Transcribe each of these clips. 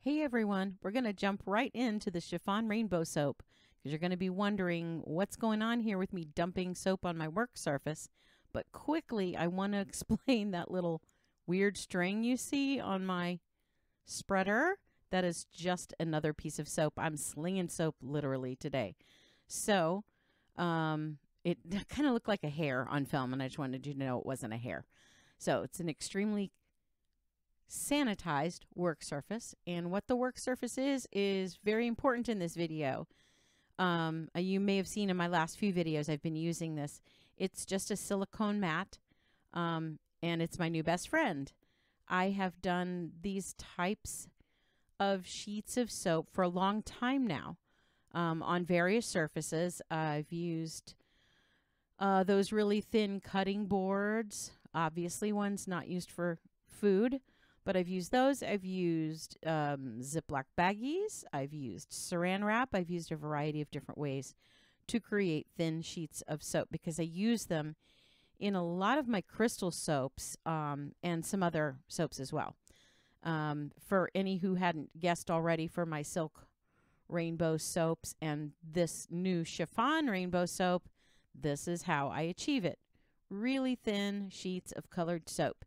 Hey everyone, we're going to jump right into the Chiffon Rainbow Soap because you're going to be wondering what's going on here with me dumping soap on my work surface. But quickly, I want to explain that little weird string you see on my spreader. That is just another piece of soap. I'm slinging soap literally today. So it kind of looked like a hair on film, and I just wanted you to know it wasn't a hair. So it's an extremely sanitized work surface, and what the work surface is very important in this video. You may have seen in my last few videos I've been using this. It's just a silicone mat, and it's my new best friend. I have done these types of sheets of soap for a long time now, on various surfaces. I've used those really thin cutting boards, obviously ones not used for food. But I've used those. I've used Ziploc baggies. I've used saran wrap. I've used a variety of different ways to create thin sheets of soap because I use them in a lot of my crystal soaps and some other soaps as well. For any who hadn't guessed already, for my silk rainbow soaps and this new chiffon rainbow soap, this is how I achieve it. Really thin sheets of colored soap.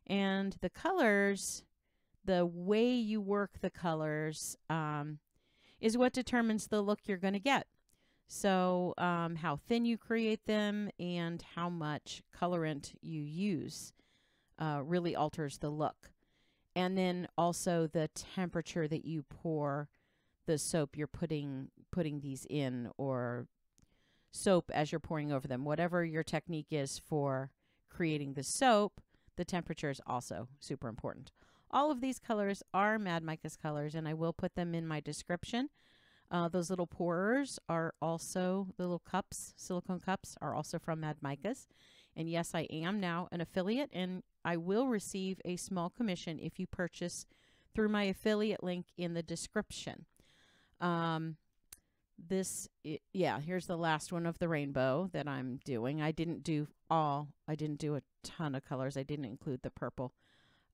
And the colors, the way you work the colors is what determines the look you're going to get. So how thin you create them and how much colorant you use really alters the look. And then also the temperature that you pour the soap you're putting these in, or soap as you're pouring over them. Whatever your technique is for creating the soap, the temperature is also super important. All of these colors are Mad Micas colors, and I will put them in my description. Those little pourers are also, the little cups, silicone cups, are also from Mad Micas. And yes, I am now an affiliate, and I will receive a small commission if you purchase through my affiliate link in the description. Here's the last one of the rainbow that I'm doing. I didn't do a ton of colors. I didn't include the purple.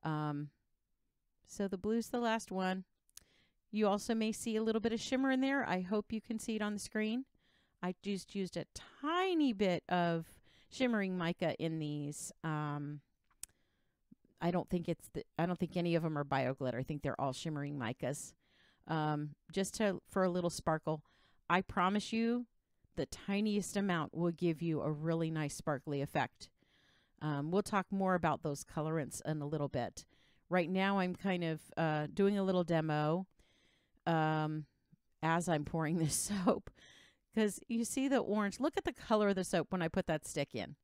So the blue's the last one. You also may see a little bit of shimmer in there. I hope you can see it on the screen. I just used a tiny bit of shimmering mica in these. I don't think any of them are BioGlitter. I think they're all shimmering micas. For a little sparkle. I promise you the tiniest amount will give you a really nice sparkly effect. We'll talk more about those colorants in a little bit. Right now I'm kind of doing a little demo as I'm pouring this soap, because you see the orange. Look at the color of the soap when I put that stick in.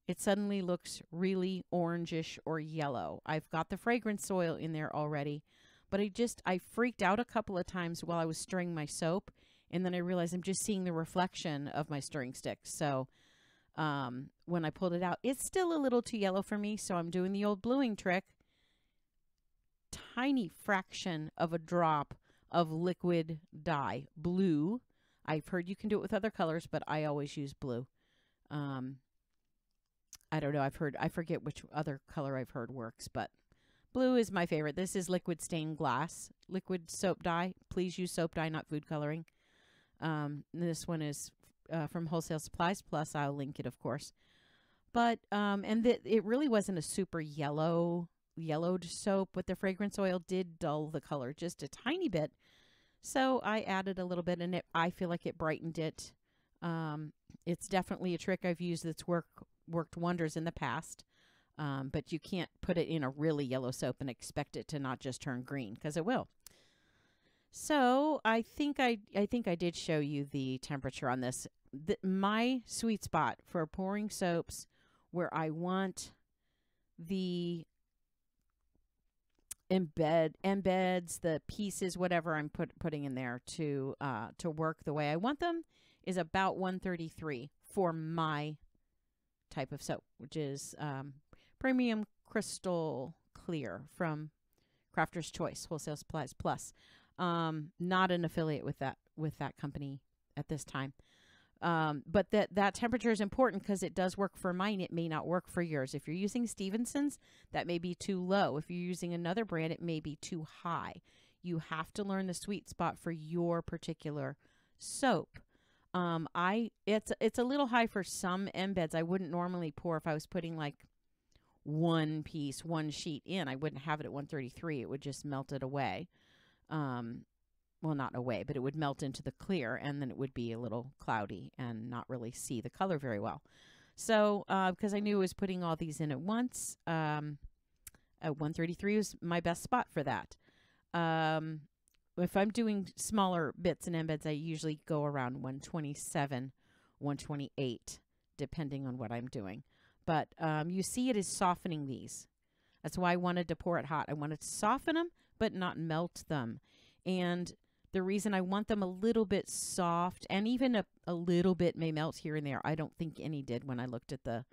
It suddenly looks really orangish or yellow. I've got the fragrance oil in there already, but I freaked out a couple of times while I was stirring my soap, and then I realized I'm just seeing the reflection of my stirring stick. So when I pulled it out, it's still a little too yellow for me, so I'm doing the old bluing trick. Tiny fraction of a drop of liquid dye, blue. I've heard you can do it with other colors, but I always use blue. I don't know. I forget which other color I've heard works, but blue is my favorite. This is liquid stained glass, liquid soap dye. Please use soap dye, not food coloring. This one is from Wholesale Supplies, plus I'll link it, of course. But it really wasn't a super yellowed soap, but the fragrance oil did dull the color just a tiny bit. So I added a little bit, and I feel like it brightened it. It's definitely a trick I've used that's worked wonders in the past. But you can't put it in a really yellow soap and expect it to not just turn green, because it will. So I think I did show you the temperature on this. My sweet spot for pouring soaps where I want the embeds, the pieces, whatever I'm putting in there to work the way I want them, is about 133 for my type of soap, which is Premium Crystal Clear from Crafter's Choice, Wholesale Supplies Plus. Not an affiliate with that company at this time. But that temperature is important because it does work for mine. It may not work for yours. If you're using Stevenson's, that may be too low. If you're using another brand, it may be too high. You have to learn the sweet spot for your particular soap. It's a little high for some embeds. I wouldn't normally pour if I was putting like one sheet in. I wouldn't have it at 133. It would just melt it away. Well, not away, but it would melt into the clear, and then it would be a little cloudy and not really see the color very well. So, because I knew I was putting all these in at once, at 133 was my best spot for that. If I'm doing smaller bits and embeds, I usually go around 127, 128, depending on what I'm doing. But you see it is softening these. That's why I wanted to pour it hot. I wanted to soften them, but not melt them. And the reason I want them a little bit soft, and even a little bit may melt here and there. I don't think any did when I looked at the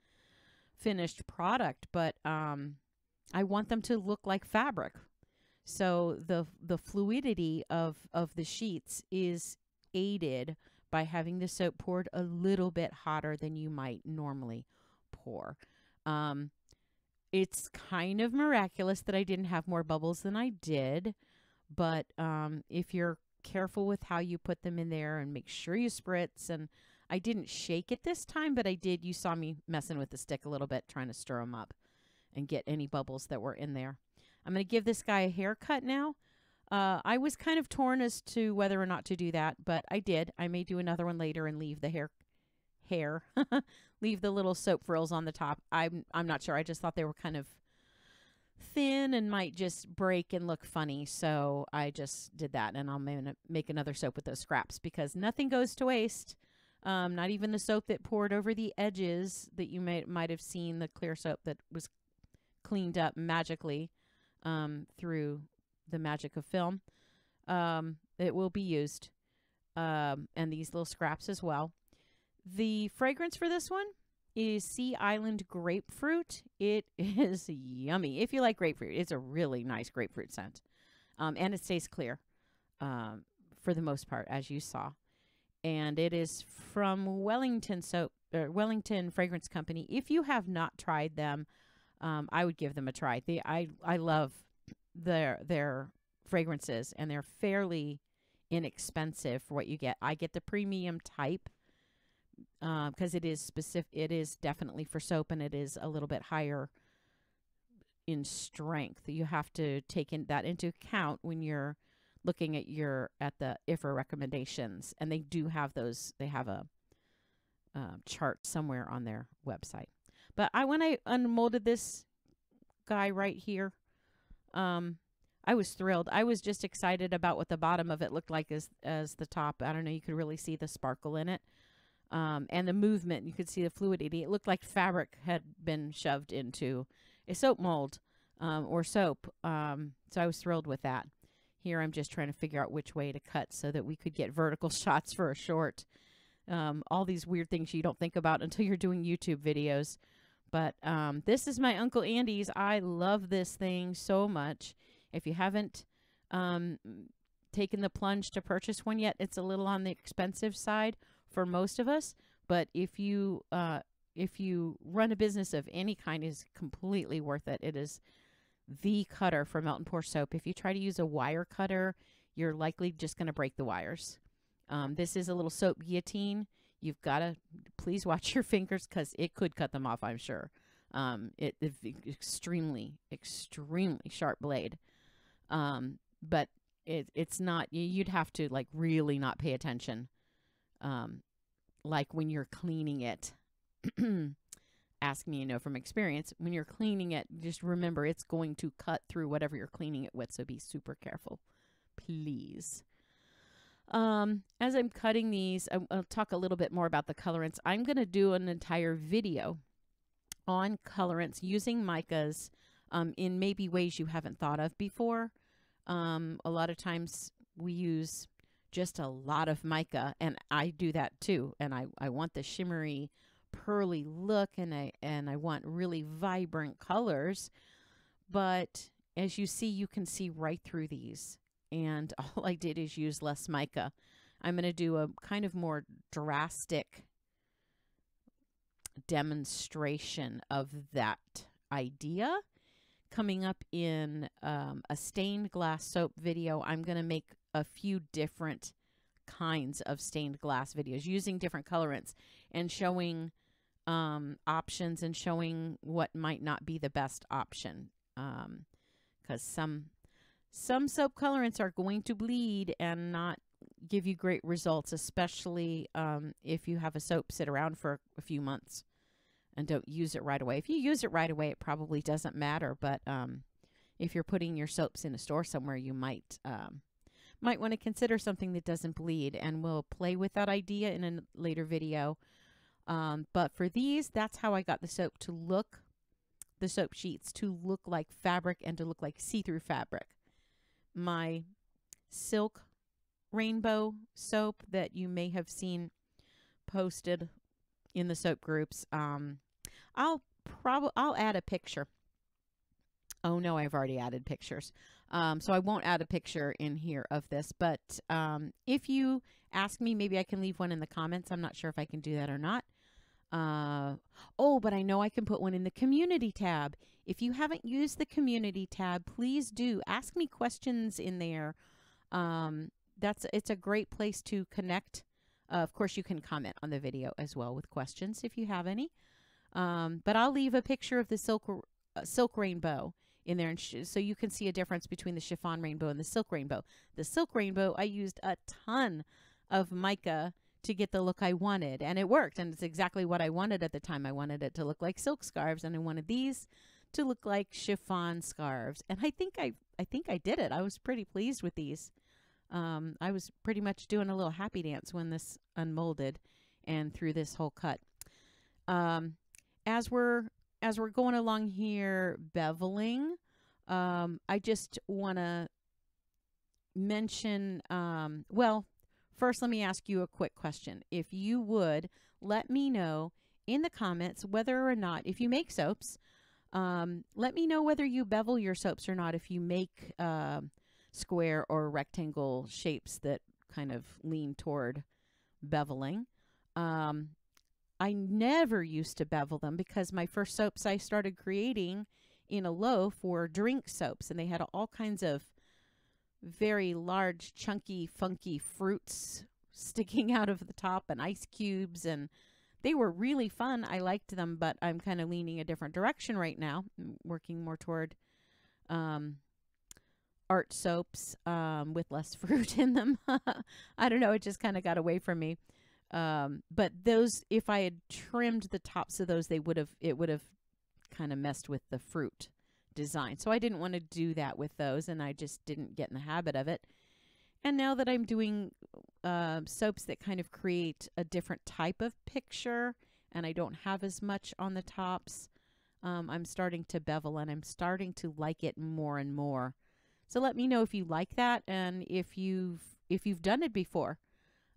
finished product, but I want them to look like fabric. So the fluidity of the sheets is aided by having the soap poured a little bit hotter than you might normally pour. It's kind of miraculous that I didn't have more bubbles than I did, but if you're careful with how you put them in there and make sure you spritz, and I didn't shake it this time, but I did. You saw me messing with the stick a little bit, trying to stir them up and get any bubbles that were in there. I'm going to give this guy a haircut now. I was kind of torn as to whether or not to do that, but I did. I may do another one later and leave the hair, leave the little soap frills on the top. I'm not sure. I just thought they were kind of thin and might just break and look funny, so I just did that, and I'll make another soap with those scraps because nothing goes to waste. Not even the soap that poured over the edges that you might have seen, the clear soap that was cleaned up magically through the magic of film. It will be used, and these little scraps as well. The fragrance for this one is Sea Island Grapefruit. It is yummy. If you like grapefruit, it's a really nice grapefruit scent. And it stays clear for the most part, as you saw. And it is from Wellington Fragrance Company. If you have not tried them, I would give them a try. I love their fragrances, and they're fairly inexpensive for what you get. I get the premium type because it is specific. It is definitely for soap, and it is a little bit higher in strength. You have to take that into account when you're looking at the IFR recommendations, and they do have those. They have a chart somewhere on their website. But when I unmolded this guy right here, I was thrilled. I was just excited about what the bottom of it looked like as the top. I don't know. You could really see the sparkle in it. And the movement, you could see the fluidity. It looked like fabric had been shoved into a soap mold or soap. So I was thrilled with that. Here I'm just trying to figure out which way to cut so that we could get vertical shots for a short. All these weird things you don't think about until you're doing YouTube videos. But this is my Uncle Andy's. I love this thing so much. If you haven't taken the plunge to purchase one yet, it's a little on the expensive side for most of us. But if you run a business of any kind, it's completely worth it. It is the cutter for melt and pour soap. If you try to use a wire cutter, you're likely just going to break the wires. This is a little soap guillotine. You've got to please watch your fingers because it could cut them off, I'm sure. It's extremely, extremely sharp blade. But it's not, you'd have to like really not pay attention. Like when you're cleaning it, ask me, from experience, when you're cleaning it, just remember it's going to cut through whatever you're cleaning it with. So be super careful, please. As I'm cutting these, I'll talk a little bit more about the colorants. I'm going to do an entire video on colorants using Micas in maybe ways you haven't thought of before. A lot of times we use just a lot of mica, and I do that too. And I want the shimmery, pearly look, and I want really vibrant colors. But as you see, you can see right through these. And all I did is use less mica. I'm going to do a kind of more drastic demonstration of that idea, coming up in a stained glass soap video. I'm going to make a few different kinds of stained glass videos using different colorants and showing options and showing what might not be the best option, because some soap colorants are going to bleed and not give you great results, especially if you have a soap sit around for a few months and don't use it right away. If you use it right away, it probably doesn't matter, but if you're putting your soaps in a store somewhere, you might want to consider something that doesn't bleed, and we'll play with that idea in a later video. But for these, that's how I got the soap sheets to look like fabric and to look like see-through fabric. My silk rainbow soap that you may have seen posted in the soap groups. I'll add a picture. Oh no, I've already added pictures. So I won't add a picture in here of this, but if you ask me, maybe I can leave one in the comments. I'm not sure if I can do that or not. Oh, but I know I can put one in the community tab. If you haven't used the community tab, please do ask me questions in there. It's a great place to connect. Of course, you can comment on the video as well with questions if you have any. But I'll leave a picture of the silk rainbow in there, and so you can see a difference between the chiffon rainbow and the silk rainbow. The silk rainbow, I used a ton of mica to get the look I wanted, and it worked, and it's exactly what I wanted at the time. I wanted it to look like silk scarves, and I wanted these to look like chiffon scarves, and I think I did it. I was pretty pleased with these. I was pretty much doing a little happy dance when this unmolded and through this whole cut. As we're going along here beveling, I just want to mention, well, first let me ask you a quick question. If you would let me know in the comments whether or not, if you make soaps, let me know whether you bevel your soaps or not, if you make square or rectangle shapes that kind of lean toward beveling. I never used to bevel them because my first soaps I started creating in a loaf were drink soaps, and they had all kinds of very large, chunky, funky fruits sticking out of the top and ice cubes, and they were really fun. I liked them, but I'm kind of leaning a different direction right now. I'm working more toward art soaps with less fruit in them. I don't know, it just kind of got away from me. But those, if I had trimmed the tops of those, it would have kind of messed with the fruit design. So I didn't want to do that with those, and I just didn't get in the habit of it. And now that I'm doing soaps that kind of create a different type of picture, and I don't have as much on the tops, I'm starting to bevel, and I'm starting to like it more and more. So let me know if you like that, and if you've done it before.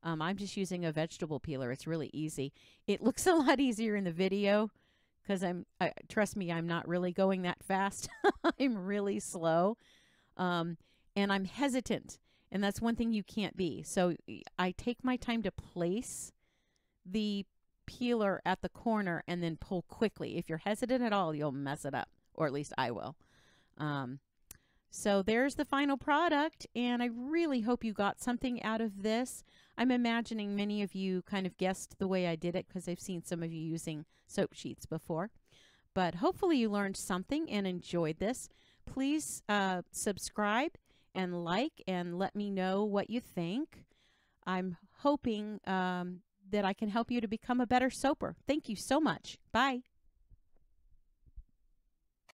I'm just using a vegetable peeler. It's really easy. It looks a lot easier in the video because trust me, I'm not really going that fast. I'm really slow, and I'm hesitant, and that's one thing you can't be. So I take my time to place the peeler at the corner and then pull quickly. If you're hesitant at all, you'll mess it up, or at least I will. So there's the final product, and I really hope you got something out of this. I'm imagining many of you kind of guessed the way I did it because I've seen some of you using soap sheets before. But hopefully you learned something and enjoyed this. Please subscribe and like and let me know what you think. I'm hoping that I can help you to become a better soaper. Thank you so much. Bye.